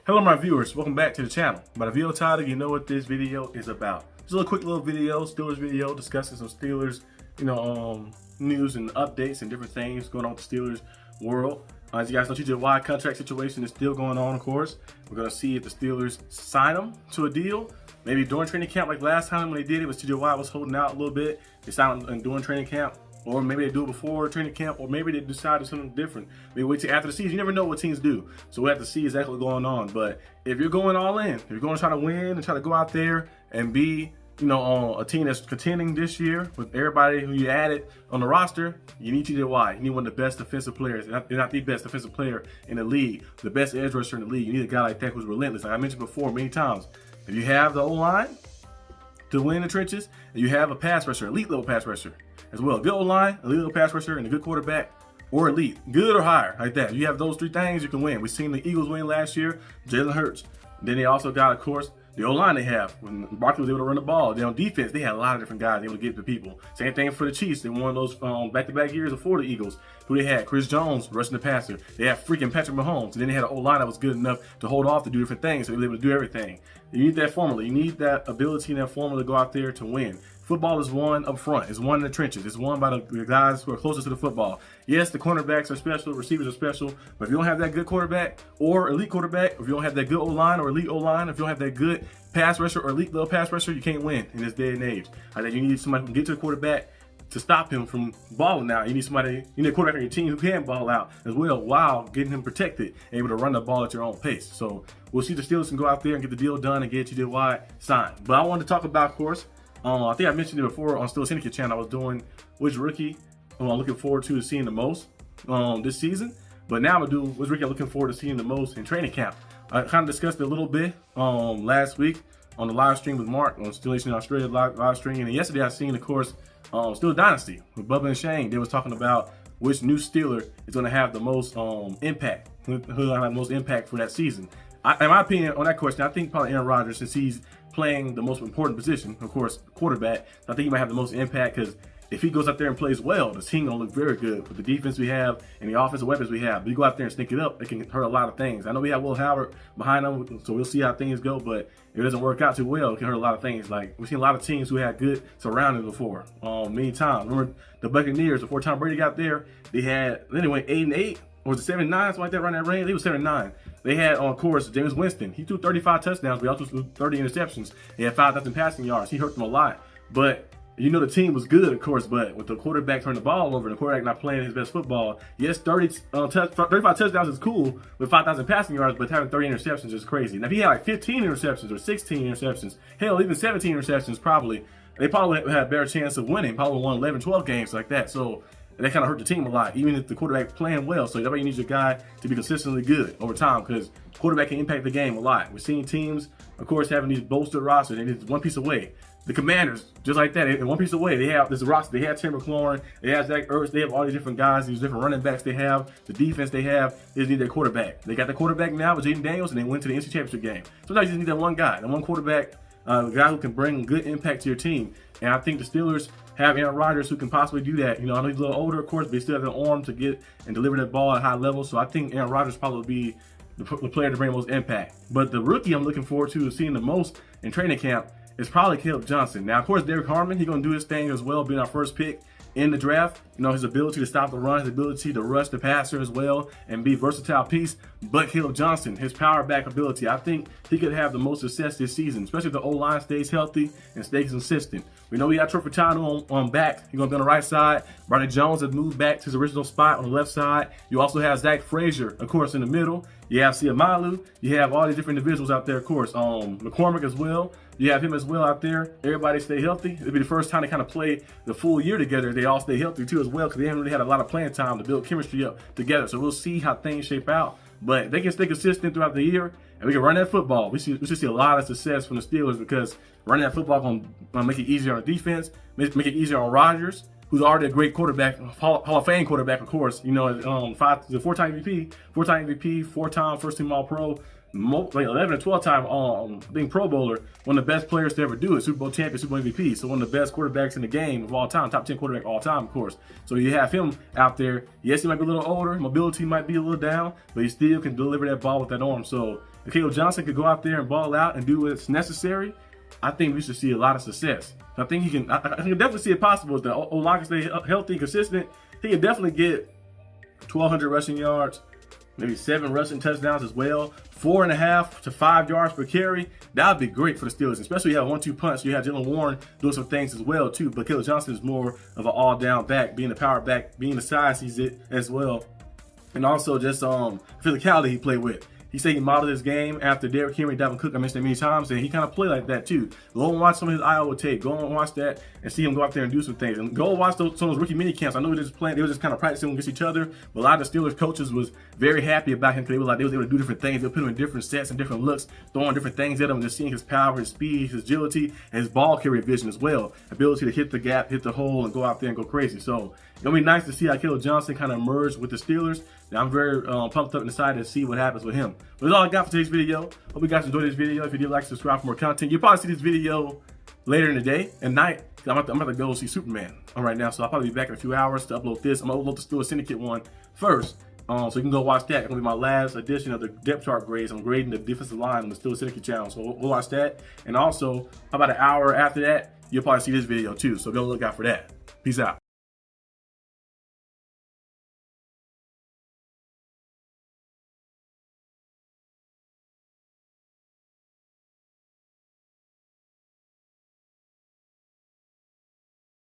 Hello my viewers, welcome back to the channel. By the video title, you know what this video is about. Just a quick little video, Steelers video, discussing some Steelers, news and updates and different things going on with the Steelers world. As you guys know, TJ Watt contract situation is still going on, of course. We're going to see if the Steelers sign him to a deal. Maybe during training camp like last time when they did it, was TJ Watt was holding out a little bit. They signed him during training camp. Or maybe they do it before training camp, or maybe they decide to do something different. Maybe wait till after the season. You never know what teams do. So we have to see exactly what's going on. But if you're going all in, if you're going to try to win and try to go out there and be, a team that's contending this year with everybody who you added on the roster, you need TJ Watt. You need one of the best defensive players. Not the best defensive player in the league, the best edge rusher in the league. You need a guy like that who's relentless. Like I mentioned before many times, if you have the O-line to win in the trenches, and you have a pass rusher, elite level pass rusher as well. Good O-line, elite level pass rusher, and a good quarterback, or elite, good or higher, like that. You have those three things, you can win. We've seen the Eagles win last year, Jalen Hurts. Then they also got, of course, the O-line they have. When Barkley was able to run the ball, then on defense, they had a lot of different guys able to get to people. Same thing for the Chiefs. They won those back-to-back years before the Eagles. Who they had? Chris Jones, rushing the passer. They had freaking Patrick Mahomes. And then they had an O-line that was good enough to hold off to do different things, so they were able to do everything. You need that formula. You need that ability and that formula to go out there to win. Football is won up front. It's won in the trenches. It's won by the guys who are closest to the football. Yes, the cornerbacks are special, receivers are special, but if you don't have that good quarterback or elite quarterback, if you don't have that good O-line or elite O-line, if you don't have that good pass rusher or elite little pass rusher, you can't win in this day and age. I think you need somebody who can get to the quarterback to stop him from balling out. You need a quarterback on your team who can ball out as well while getting him protected and able to run the ball at your own pace. So we'll see the Steelers can go out there and get the deal done and get TJ Watt signed. But I wanted to talk about, of course, I think I mentioned it before on Steelers Syndicate channel. I was doing which rookie I'm looking forward to seeing the most this season. But now I'm going to do which rookie I'm looking forward to seeing the most in training camp. I kind of discussed it a little bit last week on the live stream with Mark on SteelerNation Australia live stream. And yesterday I seen, of course, Steelers Dynasty with Bubba and Shane. They was talking about which new Steeler is going to have the most impact, who's going to have the most impact for that season. In my opinion, on that question, I think probably Aaron Rodgers, since he's playing the most important position, of course, quarterback. I think he might have the most impact because if he goes out there and plays well, the team gonna look very good with the defense we have and the offensive weapons we have. But you go out there and stink it up, it can hurt a lot of things. I know we have Will Howard behind them, so we'll see how things go. But if it doesn't work out too well, it can hurt a lot of things. Like we've seen a lot of teams who had good surroundings before, many times. Remember the Buccaneers before Tom Brady got there? They went 8-8. Or was it 7-9, something like that, around that range? They was 7-9. They had, of course, James Winston. He threw 35 touchdowns, but he also threw 30 interceptions. He had 5,000 passing yards. He hurt them a lot. But, the team was good, of course, but with the quarterback turning the ball over and the quarterback not playing his best football, yes, 35 touchdowns is cool with 5,000 passing yards, but having 30 interceptions is crazy. Now, if he had like 15 interceptions or 16 interceptions, hell, even 17 interceptions probably, they probably had a better chance of winning. Probably won 11, 12 games like that. So, that kind of hurt the team a lot, even if the quarterback's playing well. So that's why you need your guy to be consistently good over time, because quarterback can impact the game a lot. We're seeing teams, of course, having these bolstered rosters, and it's one piece away. The Commanders, just like that, in one piece away, they have this roster. They have Tim McLaurin, they have Zach Ertz, they have all these different guys, these different running backs they have, the defense they have. They just need their quarterback. They got the quarterback now with Jaden Daniels, and they went to the NC Championship game. Sometimes you just need that one guy, that one quarterback, a guy who can bring good impact to your team. And I think the Steelers have Aaron Rodgers who can possibly do that. I know he's a little older, of course, but he still has an arm to get and deliver that ball at a high level. So I think Aaron Rodgers probably be the player to bring the most impact. But the rookie I'm looking forward to seeing the most in training camp is probably Caleb Johnson. Now, of course, Derek Harmon, he's going to do his thing as well, being our first pick in the draft. His ability to stop the run, his ability to rush the passer as well and be a versatile piece. But Caleb Johnson, his power back ability, I think he could have the most success this season, especially if the O-line stays healthy and stays consistent. We know we got Troy Furtado on back. He's going to be on the right side. Brandon Jones has moved back to his original spot on the left side. You also have Zach Frazier, of course, in the middle. You have Siamalu. You have all these different individuals out there, of course. McCormick as well. You have him as well out there. Everybody stay healthy. It'll be the first time they kind of play the full year together. They all stay healthy too as well, because they haven't really had a lot of playing time to build chemistry up together. So we'll see how things shape out. But they can stay consistent throughout the year, and we can run that football. We should see a lot of success from the Steelers, because running that football going to make it easier on defense, make it easier on Rodgers, who's already a great quarterback, Hall of Fame quarterback, of course. Four-time MVP, four-time first-team All-Pro, like 11 or 12-time being Pro Bowler, one of the best players to ever do it, Super Bowl champion, Super Bowl MVP. So one of the best quarterbacks in the game of all time, top 10 quarterback of all time, of course. So you have him out there. Yes, he might be a little older, mobility might be a little down, but he still can deliver that ball with that arm. So if Caleb Johnson could go out there and ball out and do what's necessary, I think we should see a lot of success. I think he can. I can definitely see it possible if the O-line can stay healthy and consistent. He can definitely get 1,200 rushing yards, maybe 7 rushing touchdowns as well, 4.5 to 5 yards per carry. That would be great for the Steelers, especially you have 1-2 punch. You have Jalen Warren doing some things as well too. But Caleb Johnson is more of an all-down back, being a power back, being the size he's it as well, and also just physicality he played with. He said he modeled his game after Derrick Henry, Dalvin Cook. I mentioned that many times, and he kind of played like that too. Go and watch some of his Iowa tape. Go and watch that and see him go out there and do some things. And go and watch some of those rookie mini camps. I know they were just kind of practicing against each other, but a lot of the Steelers coaches was very happy about him because they was able to do different things. They put him in different sets and different looks, throwing different things at him, and just seeing his power, his speed, his agility, and his ball carrier vision as well. Ability to hit the gap, hit the hole, and go out there and go crazy. So it's gonna be nice to see how Caleb Johnson kind of emerge with the Steelers. Now, I'm very pumped up and excited to see what happens with him. But that's all I got for today's video. Hope you guys enjoyed this video. If you did, like, subscribe for more content. You'll probably see this video later in the day and night. I'm about to go see Superman right now, so I'll probably be back in a few hours to upload this. I'm gonna upload the Steelers Syndicate one first, so you can go watch that. It's gonna be my last edition of the depth chart grades. I'm grading the defensive line on the Steelers Syndicate channel, so we'll watch that. And also, about an hour after that, you'll probably see this video too. So go look out for that. Peace out.